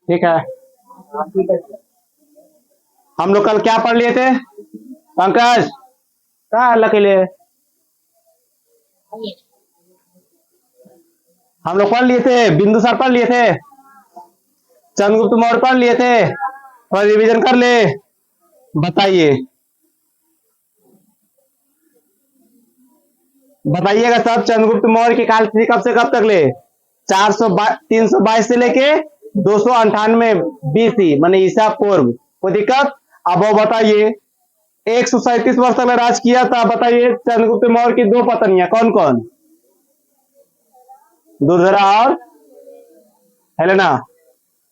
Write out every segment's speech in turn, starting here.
ठीक है। हम लोग कल क्या पढ़ लिए थे पंकज? क्या अल्लाह के लिए हम लोग पढ़ लिए थे, बिंदुसार पढ़ लिए थे, चंद्रगुप्त मौर्य पढ़ लिए थे, और रिवीजन कर ले। बताइए बताइएगा सब, चंद्रगुप्त मौर्य की कालखंड कब से कब तक ले? 322 से लेके 298 BC माने ईसा पूर्व। कोई दिक्कत? अब वो बताइए 137 वर्ष तक राज किया था। बताइए चंद्रगुप्त मौर्य की दो पत्नियां कौन कौन? दुर्धरा और हेलेना।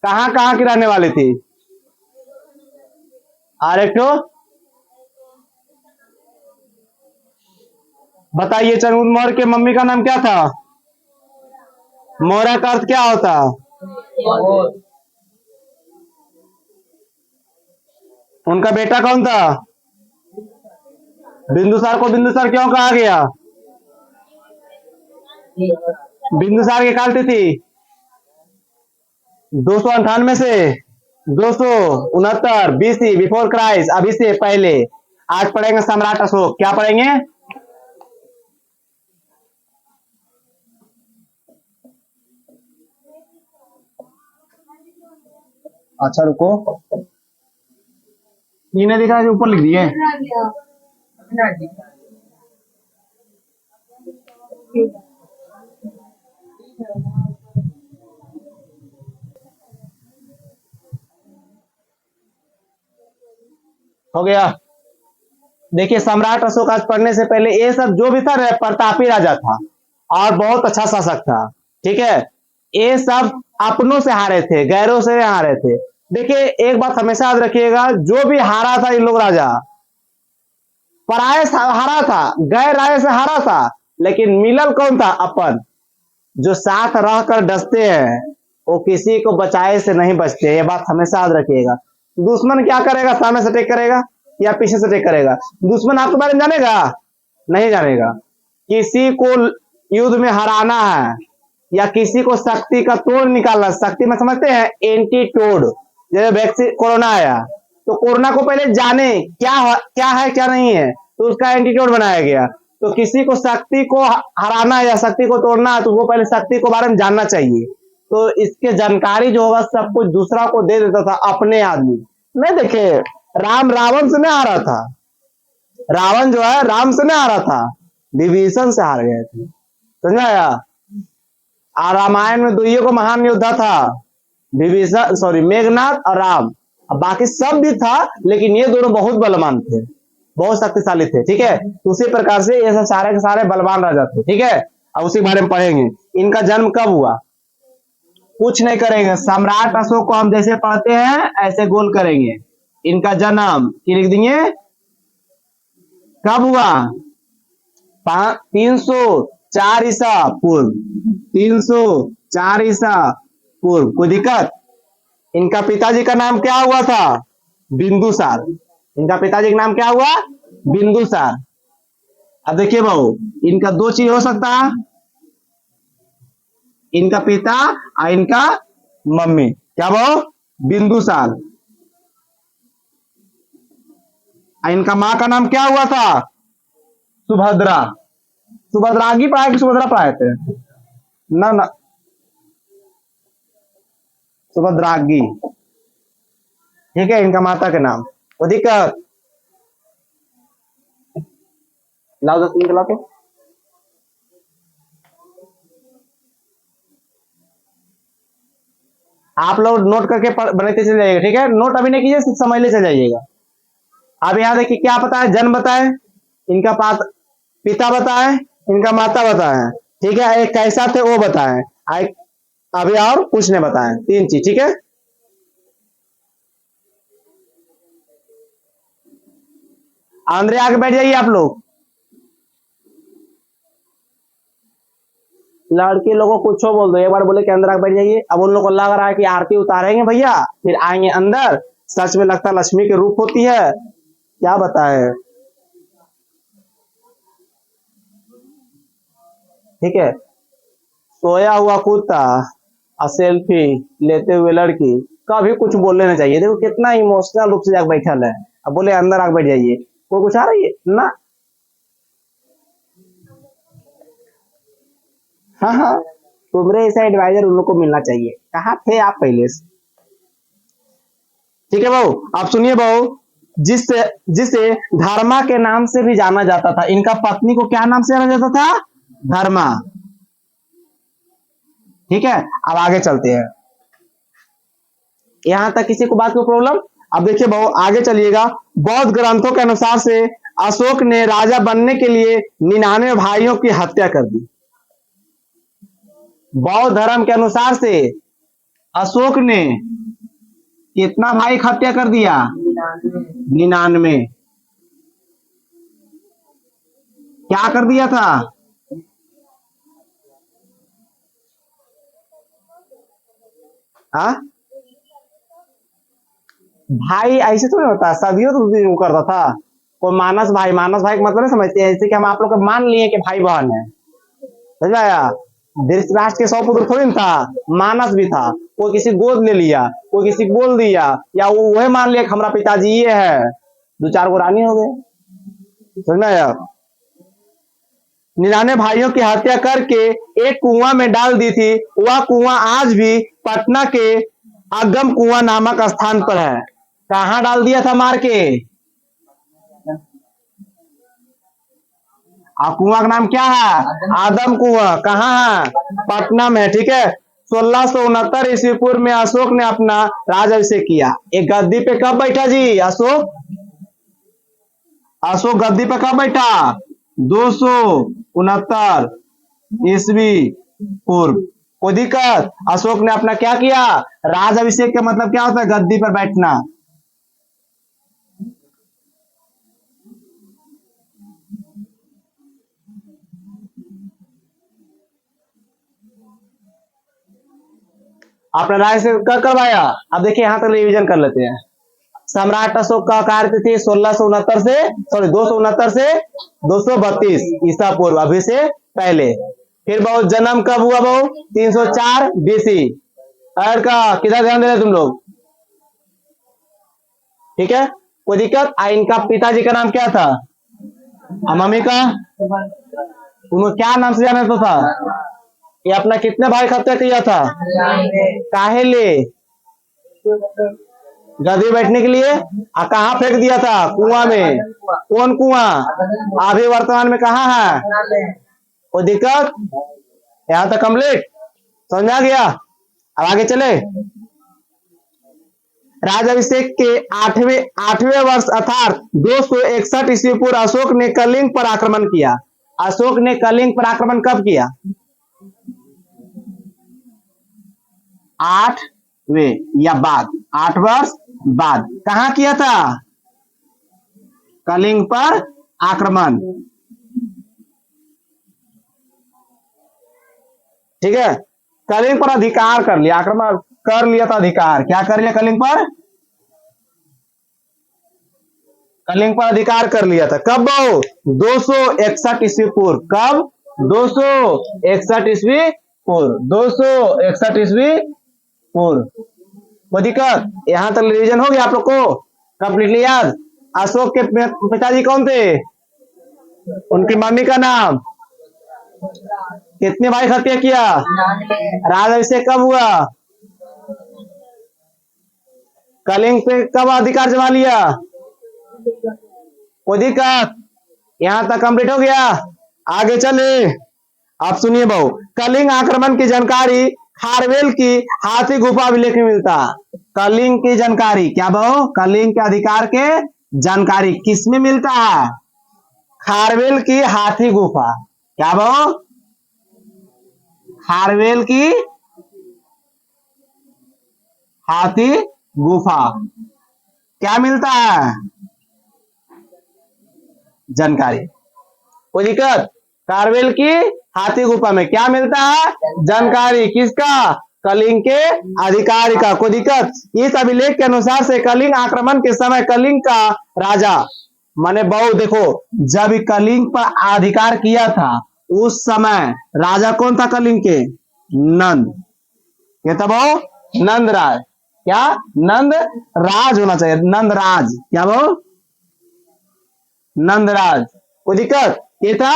कहां कहां की रहने वाली थी? और एक तो बताइए चंद्रगुप्त मौर्य के मम्मी का नाम क्या था? मौर्य का अर्थ क्या होता? उनका बेटा कौन था? बिंदुसार को बिंदुसार क्यों कहा गया? बिंदुसार की काल तिथि 298 से 269 BC बिफोर क्राइस्ट, अभी से पहले। आज पढ़ेंगे सम्राट अशोक। क्या पढ़ेंगे? अच्छा रुको, ये नहीं दिखा, ऊपर लिख दिए। हो गया। देखिए सम्राट अशोक आज पढ़ने से पहले ये सब जो भी था प्रतापी राजा था और बहुत अच्छा शासक था। ठीक है, ये सब अपनों से हारे थे, गैरों से हारे थे। देखिए एक बात हमेशा याद रखिएगा, जो भी हारा था इन लोग राजा पराये से हारा था, गैर राय से हारा था, लेकिन मिलल कौन था? अपन। जो साथ रहकर डसते हैं वो किसी को बचाए से नहीं बचते, ये बात हमेशा याद रखिएगा। दुश्मन क्या करेगा? सामने से अटैक करेगा या पीछे से अटैक करेगा? दुश्मन आपके बारे में जानेगा? नहीं जानेगा। किसी को युद्ध में हराना है या किसी को शक्ति का तोड़ निकालना, शक्ति में समझते हैं एंटीटोड। जैसे वैक्सीन कोरोना आया तो कोरोना को पहले जाने क्या है क्या नहीं है, तो उसका एंटीटोड बनाया गया। तो किसी को शक्ति को हराना है या शक्ति को तोड़ना है तो वो पहले शक्ति को बारे में जानना चाहिए। तो इसके जानकारी जो होगा सब कुछ दूसरा को दे देता था, अपने आदमी। नहीं देखे, राम रावण से नहीं हारा था, रावण जो है राम से नहीं हारा था, विभीषण से हार गए थे। समझ आया? और रामायण में दुइयों को महान योद्धा था, विभीषण सॉरी मेघनाथ और राम। अब बाकी सब भी था लेकिन ये दोनों बहुत बलवान थे, बहुत शक्तिशाली थे। ठीक है, तो उसी प्रकार से ये सब सारे के सारे बलवान राजा थे। ठीक है, अब उसी बारे में पढ़ेंगे। इनका जन्म कब हुआ? कुछ नहीं करेंगे, सम्राट अशोक को हम जैसे पढ़ते हैं ऐसे गोल करेंगे। इनका जन्म की लिख देंगे कब हुआ? 304 ईसा पूर्व, 304 ईसा पूर्व। कोई दिक्कत? इनका पिताजी का नाम क्या हुआ था? बिंदुसार। इनका पिताजी का नाम क्या हुआ? बिंदुसार। अब देखिए भाऊ, इनका दो चीज हो सकता है, इनका पिता और इनका मम्मी। क्या भाऊ? बिंदुसार। और इनका माँ का नाम क्या हुआ था? सुभद्रा। सुभद्रागी पाए कि सुभद्रा पाए थे? ना ना, सुभद्रागी। ठीक है, इनका माता के नाम। वो दिक्कत? लाओ 10 मिनट लाओ तो। आप लोग नोट करके बनाते चले जाइएगा। ठीक है, नोट अभी नहीं कीजिए, सिर्फ समझ ले चले जाइएगा। अब यहाँ देखिए क्या बताए, जन्म बताए, इनका पिता बताए, इनका माता बताए। ठीक है, एक कैसा थे वो बताए, अभी और कुछ नहीं बताए, 3 चीज। ठीक है, अंदर आके बैठ जाइए आप लोग। लड़के लोगों को कुछ बोल दो, एक बार बोले कि अंदर आके बैठ जाइए। अब उन लोग को लग रहा है कि आरती उतारेंगे भैया फिर आएंगे अंदर, सच में लगता लक्ष्मी के रूप होती है। क्या बताए? ठीक है, सोया हुआ कुत्ता और सेल्फी लेते हुए लड़की, कभी कुछ बोलने नहीं चाहिए। देखो कितना इमोशनल रूप से जाके बैठल है, अब बोले अंदर आके बैठ जाइए, कोई कुछ आ रही है ना। हाँ हाँ, तुम्हारे ऐसा एडवाइजर उन लोग को मिलना चाहिए, कहाँ थे आप पहले से। ठीक है बहू, आप सुनिए बहू, जिससे जिसे धर्मा के नाम से भी जाना जाता था, इनका पत्नी को क्या नाम से जाना जाता था? धर्मा। ठीक है, अब आगे चलते हैं। यहां तक किसी को बात को प्रॉब्लम? अब देखिए बहू आगे चलिएगा। बौद्ध ग्रंथों के अनुसार से अशोक ने राजा बनने के लिए 99 भाइयों की हत्या कर दी। बौद्ध धर्म के अनुसार से अशोक ने कितना भाई की हत्या कर दिया? 99। क्या कर दिया था? हाँ, भाई ऐसे तो नहीं होता, सदियों तो वो करता था। कोई मानस भाई, मानस भाई का मतलब नहीं समझते हैं, जैसे कि हम आप लोग को मान लिए कि भाई बहन है, समझ में आया। धृतराष्ट्र के 100 पुत्र थोड़ी ना था, मानस भी था। कोई किसी गोद ले लिया, कोई किसी को बोल दिया, या वो वही मान लिया कि हमारा पिताजी ये है, 2-4 गो रानी हो गए, समझ में आया। 99 भाइयों की हत्या करके एक कुआं में डाल दी थी। वह कुआं आज भी पटना के अगम कुआं नामक स्थान पर है। कहाँ डाल दिया था मार के? कुआं का नाम क्या है? आदम कुआं। कहाँ है? पटना में, ठीक है। 1669 ईस्वी पूर्व में अशोक ने अपना राजाभिषेक किया। एक गद्दी पे कब बैठा जी अशोक? अशोक गद्दी पे कब बैठा? 269 ईस्वी पूर्व। कोई दिक्कत? अशोक ने अपना क्या किया? राजाभिषेक का मतलब क्या होता है? गद्दी पर बैठना। आपने राय से कर करवाया। अब देखिए यहां तक रिवीजन कर लेते हैं। सम्राट अशोक का कार्यकाल थी 1669 से, सॉरी 269 से 232 ईसा पूर्व, अभी से पहले। फिर बहुत जन्म कब हुआ? बहु 304 बीसी। और का किधर ध्यान दे रहे तुम लोग? ठीक है, कोई दिक्कत? इनका पिताजी का नाम क्या था? मम्मी का? उनको क्या नाम से जाना तो था? ये अपना कितने भाई हत्या किया था? काहे ले? गद्दी बैठने के लिए। कहाँ फेंक दिया था? कुआं में। कौन कुआं? अभी वर्तमान में कहाँ है? कोई दिक्कत? यहाँ तक कंप्लीट समझ आ गया? अब आगे चले। राजाभिषेक के आठवें वर्ष अर्थात 261 ईस्वी पूर्व अशोक ने कलिंग पर आक्रमण किया। अशोक ने कलिंग पर आक्रमण कब किया? 8वें या बाद, 8 वर्ष बाद। कहां किया था? कलिंग पर आक्रमण। ठीक है, कलिंग पर अधिकार कर लिया, आक्रमण कर लिया था, अधिकार क्या कर लिया? कलिंग पर, कलिंग पर अधिकार कर लिया था। कब? 261 ईस्वी पूर्व। कब? 261 ईस्वी पूर्व। 261 ईस्वी पूर्व। कोई दिक्कत? यहां तक रिवीजन हो गया आप लोग को कंप्लीटली याद? अशोक के पिताजी कौन थे? उनकी मम्मी का नाम? कितने भाई हत्या किया? राजाभिषेक कब हुआ? कलिंग पे कब अधिकार जमा लिया? कोई दिक्कत? यहां तक कंप्लीट हो गया? आगे चले। आप सुनिए बहु, कलिंग आक्रमण की जानकारी खारवेल की हाथी गुफा अभिलेख में मिलता। कलिंग की जानकारी क्या बहु? कलिंग के अधिकार के जानकारी किस में मिलता है? खारवेल की हाथी गुफा। क्या बहु? खारवेल की हाथी गुफा। क्या मिलता है? जानकारी। कोई दिक्कत? खारवेल की हाथी गुफा में क्या मिलता है? जानकारी। किसका? कलिंग के अधिकारी का। कोई दिक्कत? इस अभिलेख के अनुसार से कलिंग आक्रमण के समय कलिंग का राजा, माने बहु देखो, जब कलिंग पर अधिकार किया था उस समय राजा कौन था कलिंग के? नंद। ये था बहु नंद राय। क्या नंद राज होना चाहिए, नंदराज, क्या वो नंदराज। कोई दिक्कत? ये था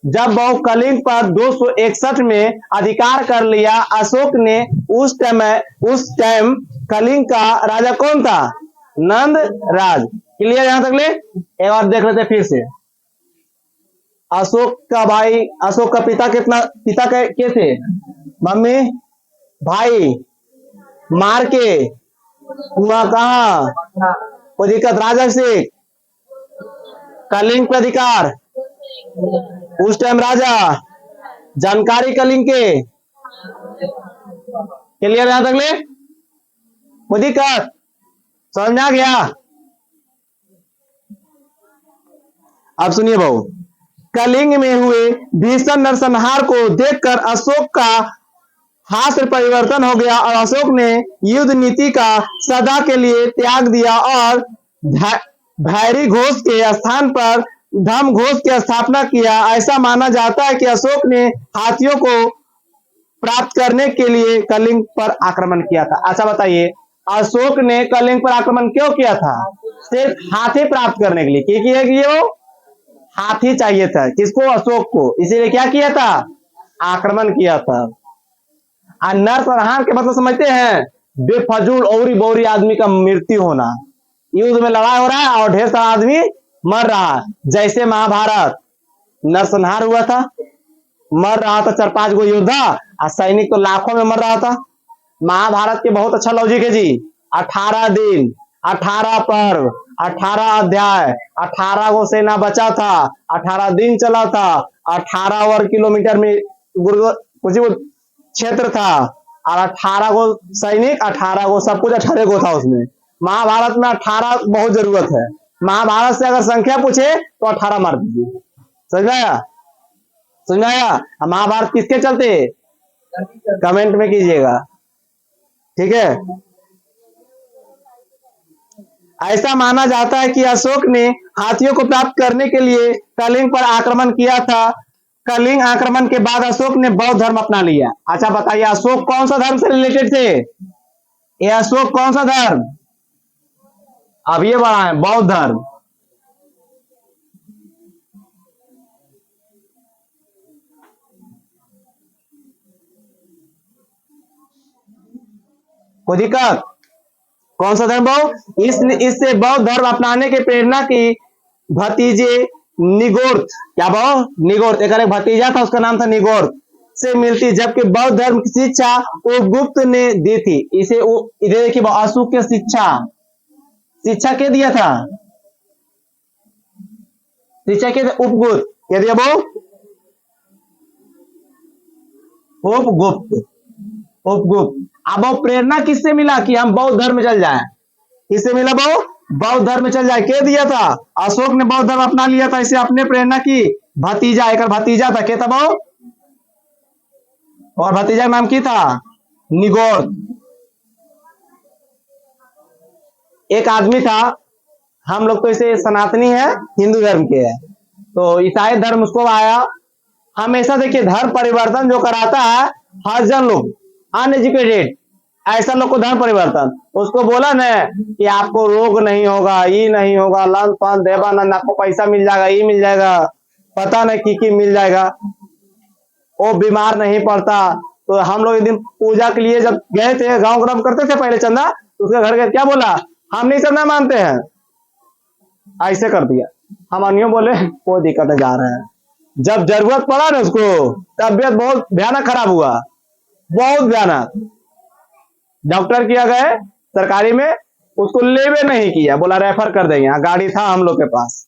जब वो कलिंग पर 261 में अधिकार कर लिया अशोक ने, उस टाइम कलिंग का राजा कौन था? नंद राज। क्लियर यहां तक ले? एक बार देख लेते फिर से। अशोक का भाई, अशोक का पिता के थे? मम्मी, भाई, मार के कुआं कहा? कोई दिक्कत? राजा सिंह, कलिंग पर अधिकार, उस टाइम राजा, जानकारी कलिंग के। क्लियर यहां तक ले? कोई दिक्कत? समझ में आ गया? अब सुनिए भाऊ, कलिंग में हुए भीषण नरसंहार को देखकर अशोक का हास्य परिवर्तन हो गया और अशोक ने युद्ध नीति का सदा के लिए त्याग दिया और भैरी घोष के स्थान पर धम घोष की स्थापना किया। ऐसा माना जाता है कि अशोक ने हाथियों को प्राप्त करने के लिए कलिंग पर आक्रमण किया था। अच्छा बताइए, अशोक ने कलिंग पर आक्रमण क्यों किया था? सिर्फ हाथी प्राप्त करने के लिए। क्या किया कि वो हाथी चाहिए था किसको? अशोक को। इसीलिए क्या किया था? आक्रमण किया था। नरसंहार के मतलब समझते हैं? बेफजूल औरी बौरी आदमी का मृत्यु होना। युद्ध में लड़ाई हो रहा है और ढेर सारा आदमी मर रहा है, जैसे महाभारत नरसंहार हुआ था, मर रहा था 4-5 गो योद्धा और सैनिक तो लाखों में मर रहा था। महाभारत के बहुत अच्छा लॉजिक है जी। 18 दिन, 18 पर्व, 18 अध्याय, 18 गो सेना बचा था, 18 दिन चला था, 18 वर्ग किलोमीटर में कुछ क्षेत्र था और 18 गो सैनिक, 18 गो सब कुछ, 18 गो था उसमें। महाभारत में 18 बहुत जरूरत है। महाभारत से अगर संख्या पूछे तो 18 मार दीजिए। समझ में आया? समझ में आया? महाभारत किसके चलते? कमेंट में कीजिएगा, ठीक है? ऐसा माना जाता है कि अशोक ने हाथियों को प्राप्त करने के लिए कलिंग पर आक्रमण किया था। कलिंग आक्रमण के बाद अशोक ने बौद्ध धर्म अपना लिया। अच्छा बताइए, अशोक कौन सा धर्म से रिलेटेड थे? ये अशोक कौन सा धर्म? अब ये बड़ा है, बौद्ध धर्म। कोई दिक्कत? कौन सा धर्म भाव? इससे बौद्ध धर्म अपनाने की प्रेरणा की भतीजे निगोर्थ, क्या भाव? निगोर्थ, एक भतीजा था, उसका नाम था निगोर्थ, से मिलती, जबकि बौद्ध धर्म की शिक्षा उपगुप्त ने दी थी। इसे इधर देखिए, अशोक की शिक्षा के दिया था? शिक्षा के उपगुप्त, क्या दिया भाव? उपगुप्त, उपगुप्त। अब वो प्रेरणा किससे मिला कि हम बौद्ध धर्म में चल जाएं? किससे मिला भाव? बौद्ध धर्म में चल जाए, के दिया था? अशोक ने बौद्ध धर्म अपना लिया था, इसे अपने प्रेरणा की भतीजा, एक भतीजा था, क्या था भाव? और भतीजा का नाम की था? निगोर्थ। एक आदमी था, हम लोग तो इसे सनातनी है, हिंदू धर्म के है, तो ईसाई धर्म उसको आया। हमेशा देखिए, धर्म परिवर्तन जो कराता है हरिजन लोग, अनएजुकेटेड, ऐसा लोग को धर्म परिवर्तन। उसको बोला ना कि आपको रोग नहीं होगा, ये नहीं होगा, लन फन देवानंद, आपको पैसा मिल जाएगा, ये मिल जाएगा, पता नहीं की मिल जाएगा, वो बीमार नहीं पड़ता। तो हम लोग एक दिन पूजा के लिए जब गए थे, गांव ग्राम करते थे पहले चंदा, तो उसके घर गए, क्या बोला? हम नहीं सब ना मानते हैं, ऐसे कर दिया। हम अन्यों बोले कोई दिक्कत है, जा रहे हैं। जब जरूरत पड़ा ना उसको, तबियत बहुत भयानक खराब हुआ, बहुत भयानक। डॉक्टर किया गए सरकारी में, उसको लेवे नहीं किया, बोला रेफर कर देंगे। गाड़ी था हम लोग के पास,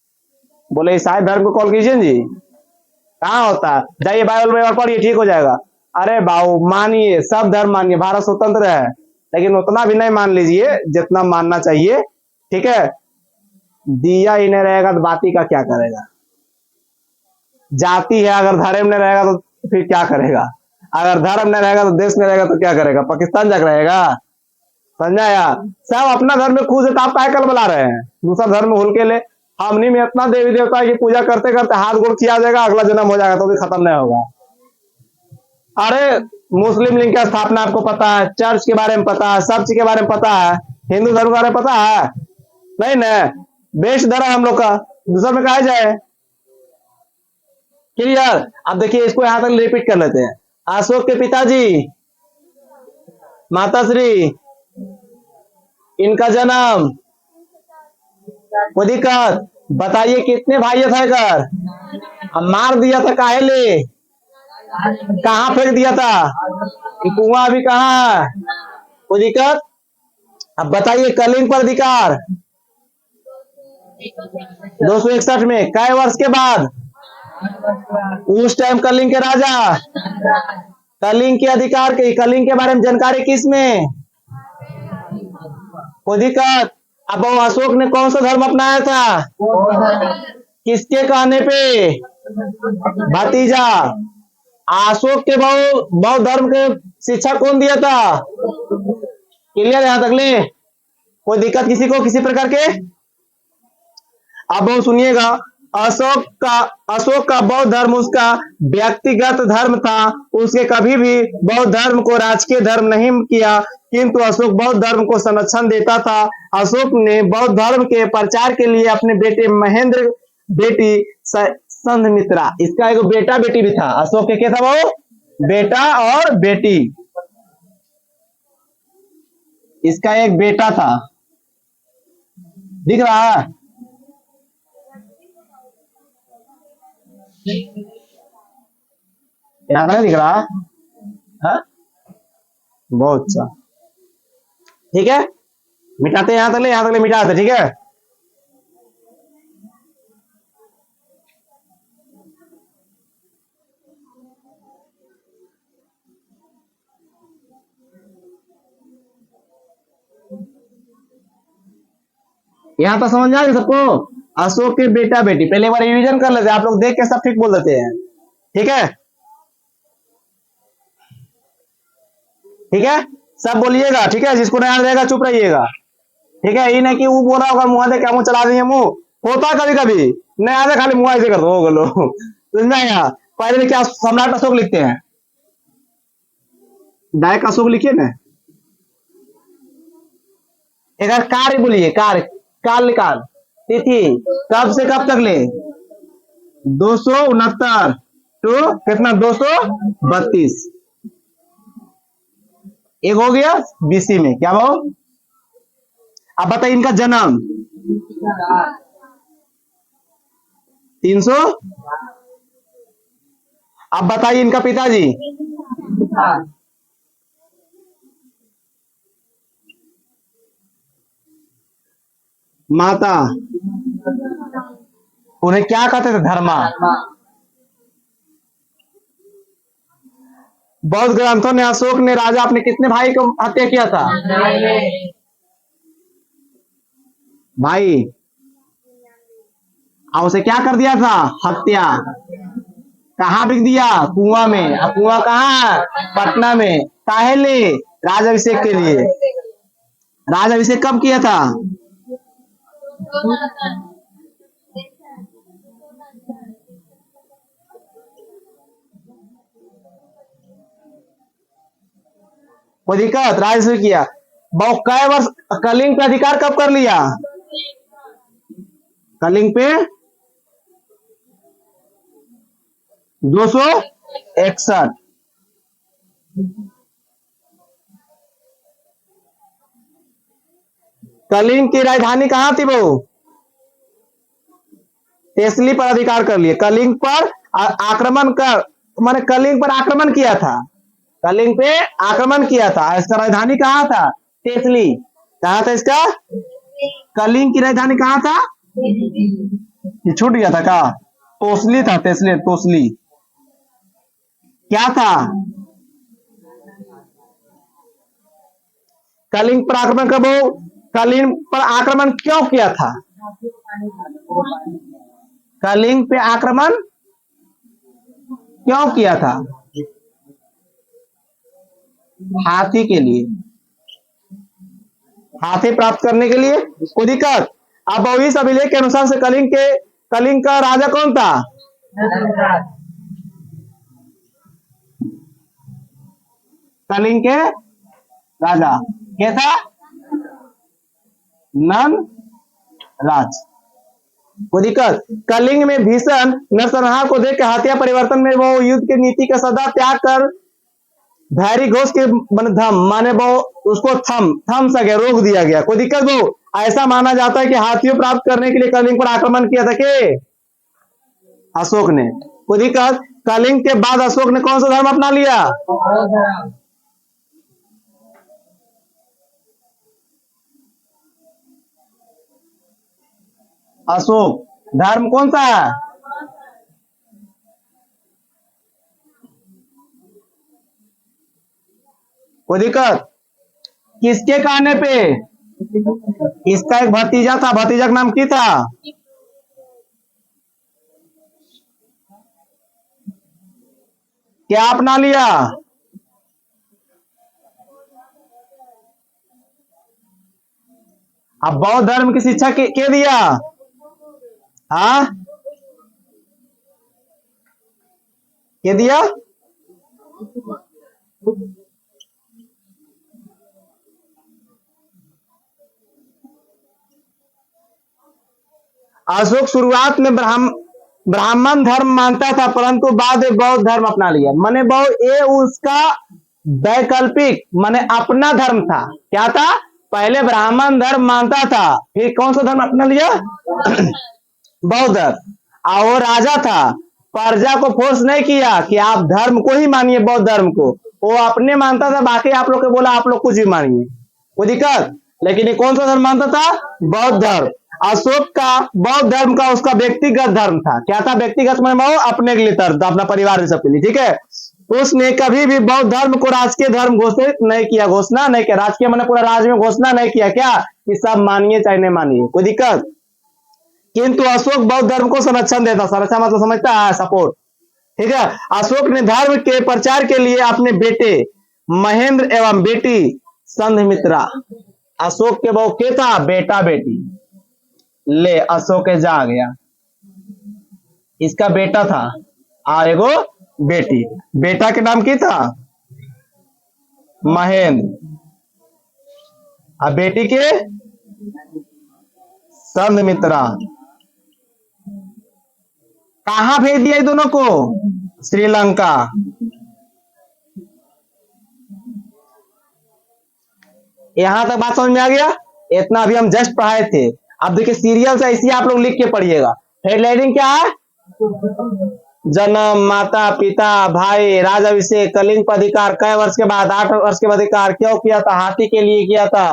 बोले ईसाई धर्म को कॉल कीजिए जी, कहाँ होता है, जाइए बाइबल पढ़िए, ठीक हो जाएगा। अरे बाबू मानिए, सब धर्म मानिए, भारत स्वतंत्र है, लेकिन उतना भी नहीं मान लीजिए जितना मानना चाहिए, ठीक है? दिया ही नहीं रहेगा तो बाती का क्या करेगा? जाति है, अगर धर्म नहीं रहेगा तो फिर क्या करेगा? अगर धर्म नहीं रहेगा तो देश नहीं रहेगा तो क्या करेगा? पाकिस्तान जाकर रहेगा? समझा यार? सब अपना धर्म में खुश है, तो आप काय कल बुला रहे हैं? दूसरा धर्म भूल के ले। हमनी में इतना देवी देवता की पूजा करते करते हाथ गोड़ किया जाएगा, अगला जन्म हो जाएगा तो भी खत्म नहीं होगा। अरे मुस्लिम लीग की स्थापना आपको पता है, चर्च के बारे में पता है, सब चीज के बारे में पता है, हिंदू धर्म के बारे में पता है? नहीं ना, बेस्ट धर्म हम लोग का, दूसरा में कहा जाए। क्लियर? अब देखिए इसको यहां तक रिपीट कर लेते हैं। अशोक के पिताजी, माताश्री, इनका जन्म, कोई दिक्कत? बताइए कितने भाई थे कर? अब मार दिया था काहेले? कहाँ फेंक दिया था? कुआं अभी कहाँ है? कोई दिक्कत? अब बताइए कलिंग पर अधिकार 261 में कई वर्ष के बाद? उस टाइम कलिंग के राजा, कलिंग के अधिकार के, कलिंग के बारे में जानकारी किस में? कोई दिक्कत? अब अशोक ने कौन सा धर्म अपनाया था? किसके कहने पे? भतीजा। अशोक के बौद्ध धर्म के शिक्षा कौन दिया था? क्लियर यहां तक ले? कोई दिक्कत किसी को किसी प्रकार के? अब सुनिएगा, अशोक का बौद्ध धर्म उसका व्यक्तिगत धर्म था। उसके कभी भी बौद्ध धर्म को राजकीय धर्म नहीं किया, किंतु अशोक बौद्ध धर्म को संरक्षण देता था। अशोक ने बौद्ध धर्म के प्रचार के लिए अपने बेटे महेंद्र, बेटी संघमित्रा, इसका एक बेटा बेटी भी था। अशोक के क्या था वो? बेटा और बेटी। इसका एक बेटा था, दिख रहा है? यहाँ का नहीं दिख रहा है? बहुत अच्छा, ठीक है, मिटाते यहां तक ले मिटाते, ठीक है। यहाँ पर समझ आ गया सबको? अशोक के बेटा बेटी, पहले एक बार रिवीजन कर लेते हैं, आप लोग देख के सब ठीक बोल देते हैं, ठीक है? ठीक है, सब बोलिएगा, ठीक है? जिसको नहीं रहेगा चुप रहिएगा, ठीक है? ये नहीं कि वो बोला होगा मुंह दे क्या मुंह चला दिए, मुंह होता कभी कभी नहीं आते, खाली मुंह ऐसे कर दो गलो समझना। यहाँ पहले क्या सम्राट अशोक लिखते हैं, डायरेक्ट अशोक लिखिए ना। एक कार्य बोलिए, कार्य, काल तिथि कब से कब तक ले? 269 टू कितना? 232। एक हो गया बीसी में, क्या वो? अब बताइए इनका जन्म 300। अब बताइए इनका पिताजी, माता, उन्हें क्या कहते थे? धर्मा। बौद्ध ग्रंथों ने अशोक ने राजा अपने कितने भाई को हत्या किया था? भाई। और उसे क्या कर दिया था? हत्या। कहाँ बिक दिया? कुआं में। अब कुआं कहाँ है? पटना में। काहेले? राजाभिषेक के लिए। राजाभिषेक कब किया था? कोई दिक्कत? राजाभिषेक किया। बहु कै वर्ष कलिंग पे अधिकार कब कर लिया? कलिंग पे 261। कलिंग की राजधानी कहां थी? वो तेसली पर अधिकार कर लिए। कलिंग पर आक्रमण कर, मैंने कलिंग पर आक्रमण किया था, कलिंग पे आक्रमण किया था। इसका राजधानी कहां था? तेसली। कहां था इसका? कलिंग की राजधानी कहां था? ये छूट गया था क्या? तोसली था, तेसली, तोसली क्या था? कलिंग पर आक्रमण कब हो? कलिंग पर आक्रमण क्यों किया था? कलिंग पे आक्रमण क्यों किया था? हाथी के लिए, हाथी प्राप्त करने के लिए। कोई दिक्कत? अब इस अभिलेख के अनुसार से कलिंग का राजा कौन था? कलिंग के राजा क्या था? नंद राज। कोई दिक्कत? कलिंग में भीषण नरसंहार को देख हत्या परिवर्तन में वो युद्ध की नीति का सदा त्याग कर भैरी घोष के धम माने वो उसको थम सके, रोक दिया गया। कोई दिक्कत? वो ऐसा माना जाता है कि हाथियों प्राप्त करने के लिए कलिंग पर आक्रमण किया था के अशोक ने। कोई दिक्कत? कलिंग के बाद अशोक ने कौन सा धर्म अपना लिया? अशोक धर्म कौन सा है? कोई दिक्कत? किसके कहने पे? इसका एक भतीजा था, भतीजा का नाम की था? क्या अपना लिया? अब बौद्ध धर्म की शिक्षा के दिया? हाँ के दिया? अशोक शुरुआत में ब्राह्मण धर्म मानता था, परंतु बाद में बौद्ध धर्म अपना लिया। माने ये उसका वैकल्पिक माने अपना धर्म था। क्या था? पहले ब्राह्मण धर्म मानता था, फिर कौन सा धर्म अपना लिया? बौद्ध धर्म। और वो राजा था, प्रजा को फोर्स नहीं किया कि आप धर्म को ही मानिए, बौद्ध धर्म को। वो अपने मानता था, बाकी आप लोग को बोला आप लोग कुछ भी मानिए। कोई दिक्कत? लेकिन ये कौन सा धर्म मानता था? बौद्ध धर्म। अशोक का बौद्ध धर्म का उसका व्यक्तिगत धर्म था। क्या था? व्यक्तिगत में वो अपने के लिए धर्म, अपना परिवार सबके लिए। ठीक है? उसने कभी भी बौद्ध धर्म को राजकीय धर्म घोषित नहीं किया, घोषणा नहीं किया। राजकीय मैंने पूरा राज्य में घोषणा नहीं किया क्या कि सब मानिए चाहे नहीं मानिए। कोई दिक्कत? किंतु अशोक बौद्ध धर्म को संरक्षण देता। संरक्षण मतलब समझता है? सपोर्ट। ठीक है? अशोक ने धर्म के प्रचार के लिए अपने बेटे महेंद्र एवं बेटी संघमित्रा, अशोक के बहु के था बेटा बेटी, ले अशोक जा गया। इसका बेटा था और एगो बेटी। बेटा के नाम की था? महेंद्र। और बेटी के? संघमित्रा। कहां भेज दिया दोनों को? श्रीलंका। यहां तक बात समझ में आ गया? इतना अभी हम जस्ट पढ़ाए थे। अब देखिए सीरियल से ऐसी आप लोग लिख के पढ़िएगा। हेडलाइनिंग क्या है? जन्म, माता पिता, भाई, राजाभिषेक, कलिंग पर अधिकार, कई वर्ष के बाद, 8 वर्ष के बाद अधिकार, क्यों किया था? हाथी के लिए किया था।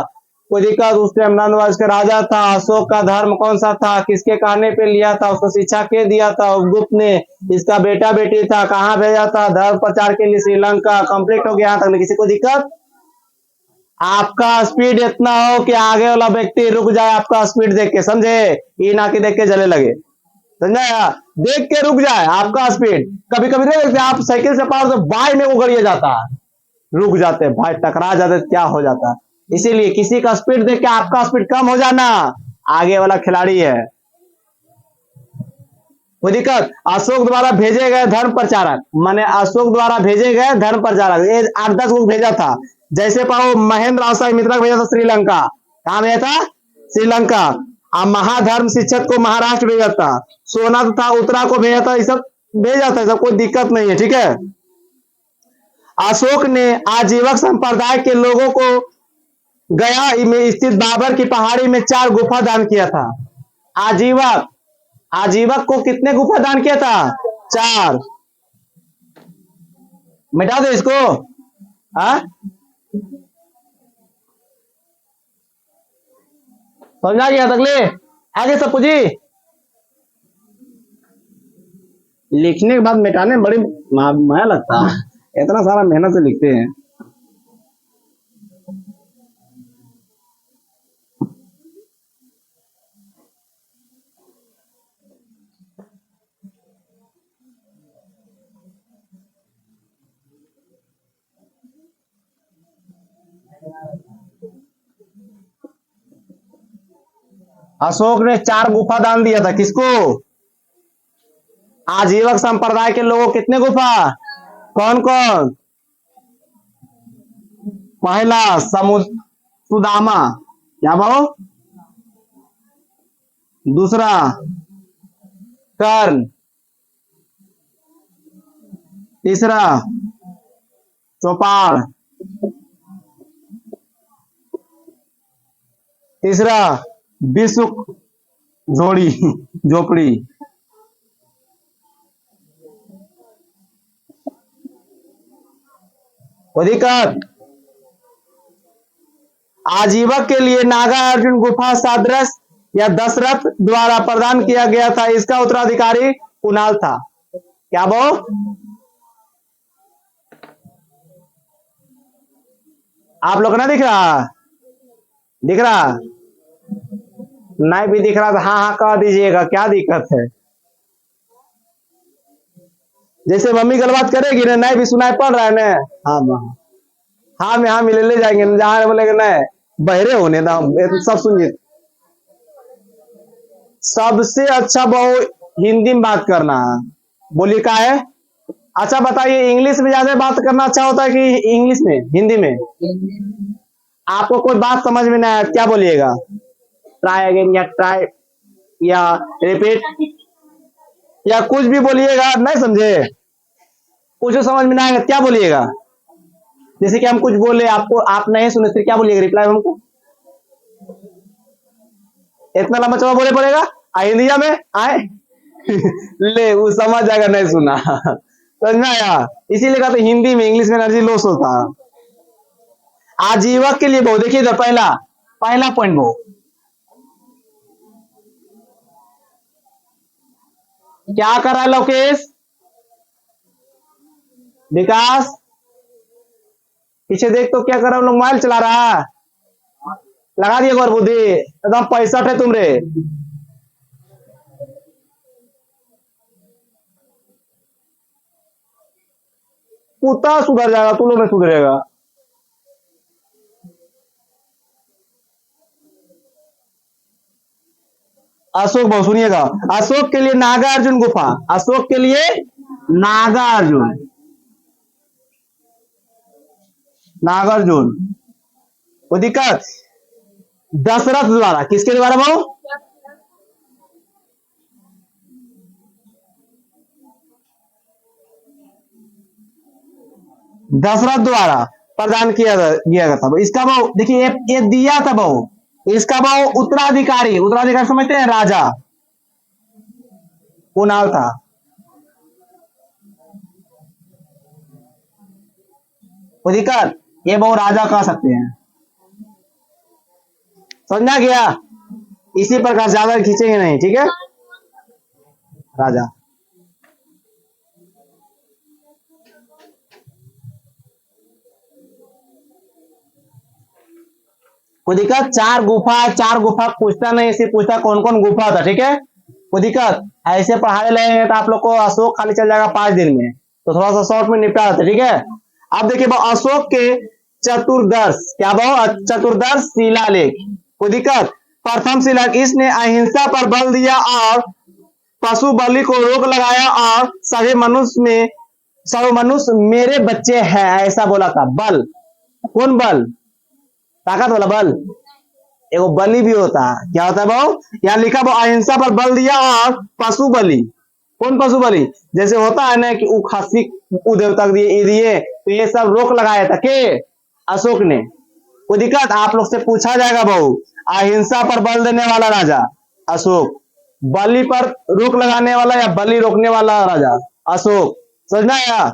कोई दिक्कत? उस टाइम नंद वंश का राजा था। अशोक का धर्म कौन सा था? किसके कहने पे लिया था? उसको शिक्षा के दिया था? उपगुप्त ने। इसका बेटा बेटी था। कहाँ भेजा था? धर्म प्रचार के लिए श्रीलंका। कंप्लीट हो गया यहाँ तक। किसी को दिक्कत? आपका स्पीड इतना हो कि आगे वाला व्यक्ति रुक जाए आपका स्पीड देख के, समझे? ये ना कि देख के जले लगे, समझा? देख के रुक जाए आपका स्पीड। कभी कभी नहीं देखते आप साइकिल से पार तो बाई में उगड़िए जाता है, रुक जाते भाई, टकरा जाते, क्या हो जाता है। इसीलिए किसी का स्पीड देख के आपका स्पीड कम हो जाना, आगे वाला खिलाड़ी है। कोई दिक्कत? अशोक द्वारा भेजे गए धर्म प्रचारक, माने अशोक द्वारा भेजे गए धर्म प्रचारक, ये 8-10 लोग भेजा था। जैसे पाओ महेंद्र आशा मित्रा को भेजा था श्रीलंका। कहां भेजा था? श्रीलंका। महाधर्म शिक्षक को महाराष्ट्र भेजा था। सोना तथा उत्तरा को भेजा था। ये सब भेजा था, सब कोई दिक्कत नहीं है। ठीक है? अशोक ने आजीवक संप्रदाय के लोगों को गया में स्थित बाबर की पहाड़ी में 4 गुफा दान किया था। आजीवक, आजीवक को कितने गुफा दान किया था? 4। मिटा दो इसको। समझा गया? तकले आगे सब पूछी। लिखने के बाद मिटाने में बड़ी माया लगता है, इतना सारा मेहनत से लिखते हैं। अशोक ने 4 गुफा दान दिया था। किसको? आजीवक संप्रदाय के लोगों। कितने गुफा? कौन कौन? पहला सुदामा, क्या भाव? दूसरा कर्ण, तीसरा चौपाल, तीसरा विश्व झोड़ी झोपड़ी। कोई दिक्कत? आजीवक के लिए नागार्जुन गुफा सदृश या दशरथ द्वारा प्रदान किया गया था, इसका उत्तराधिकारी कुणाल था। क्या वो? आप लोग ना दिख रहा? दिख रहा? नहीं भी दिख रहा तो हाँ हाँ कह दीजिएगा, क्या दिक्कत है। जैसे मम्मी कल बात करेगी ना, नहीं भी सुनाई पड़ रहा है ना, हाँ हाँ में हाँ मिले ले जाएंगे, जहां बोलेगे नहीं बहरे होने ना, सब सुनिए। सबसे अच्छा बहु हिंदी में बात करना है। बोलिए क्या है? अच्छा बताइए, इंग्लिश में ज्यादा बात करना अच्छा होता है कि इंग्लिश में, हिंदी में? आपको कोई बात समझ में नहीं आया क्या बोलिएगा? ट्राई अगेन या ट्राई या रिपीट या कुछ भी बोलिएगा, नहीं समझे? कुछ समझ में नहीं आएगा क्या बोलिएगा? जैसे कि हम कुछ बोले आपको, आप नहीं सुने फिर क्या बोलिएगा रिप्लाई हमको? इतना लंबा चौड़ा बोले पड़ेगा हिंदिया में आए ले वो समझ जाएगा, नहीं सुना समझ में आया? इसीलिए कहते हिंदी में, इंग्लिश में एनर्जी लॉस होता है। आजीवक के लिए बहु, देखिए इधर पहला पहला पॉइंट बहु, क्या कर रहा है लोकेश? विकास पीछे देख तो क्या कर रहा है? लोग मोबाइल चला रहा है। लगा दिए गौर बुद्धि, एकदम 65 है तुम रे। कुत्ता सुधर जाएगा, तू लोग नहीं सुधरेगा। अशोक बहु सुनिएगा, अशोक के लिए नागार्जुन गुफा, अशोक के लिए नागार्जुन, नागार्जुन कोई दिक्कत? दशरथ द्वारा, किसके द्वारा भाव? दशरथ द्वारा प्रदान किया गया था। इसका भाव देखिए, ये दिया था भाव, इसका भाव उत्तराधिकारी, उत्तराधिकारी समझते हैं? राजा कुणाल था। कोई दिक्कत? ये भाव राजा कह सकते हैं, समझना गया? इसी प्रकार ज्यादा खींचेंगे नहीं, ठीक है? राजा कोई दिक्कत? चार गुफा पूछता नहीं, इसे पूछता कौन कौन गुफा था, ठीक है? कोई दिक्कत? ऐसे पढ़ाई लेंगे तो आप लोग को अशोक खाली चल जाएगा 5 दिन में, तो थोड़ा सा शॉर्ट में निपटा देते, ठीक है? अब देखिए अशोक के चतुर्दश, क्या भाव? चतुर्दश शिलालेख। कोई दिक्कत? प्रथम शिलालेख, इसने अहिंसा पर बल दिया और पशु बलि को रोक लगाया और सभी मनुष्य मेरे बच्चे हैं, ऐसा बोला था। बल, कौन बल? ताकत वाला बल। एगो बलि भी होता है, क्या होता है भाव? यहाँ लिखा भाव अहिंसा पर बल दिया और पशु बलि। कौन पशु बलि? जैसे होता है ना कि खस्सी देवता दिए, तो ये सब रोक लगाया था के अशोक ने। कोई दिक्कत? आप लोग से पूछा जाएगा भाऊ, अहिंसा पर बल देने वाला राजा अशोक, बलि पर रोक लगाने वाला या बलि रोकने वाला राजा अशोक, समझना है?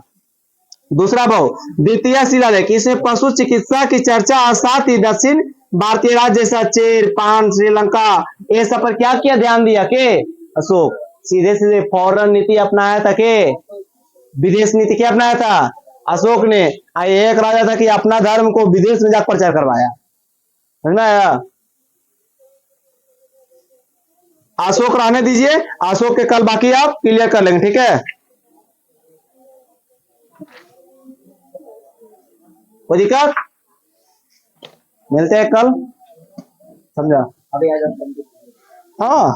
दूसरा भाव द्वितीय शिलालेख, इसमें पशु चिकित्सा की चर्चा और साथ ही दक्षिण भारतीय राज्य जैसा चेर, पान, श्रीलंका, ये सब पर क्या किया, ध्यान दिया के अशोक? सीधे सीधे फॉरेन नीति अपनाया था के विदेश नीति क्या अपनाया था अशोक ने? एक राजा था कि अपना धर्म को विदेश में जाकर प्रचार करवाया, समझना है? अशोक रहने दीजिए, अशोक के कल बाकी आप क्लियर कर लेंगे, ठीक है? कोई दिक्कत? मिलते हैं कल, समझा? अभी आ जाओ। हाँ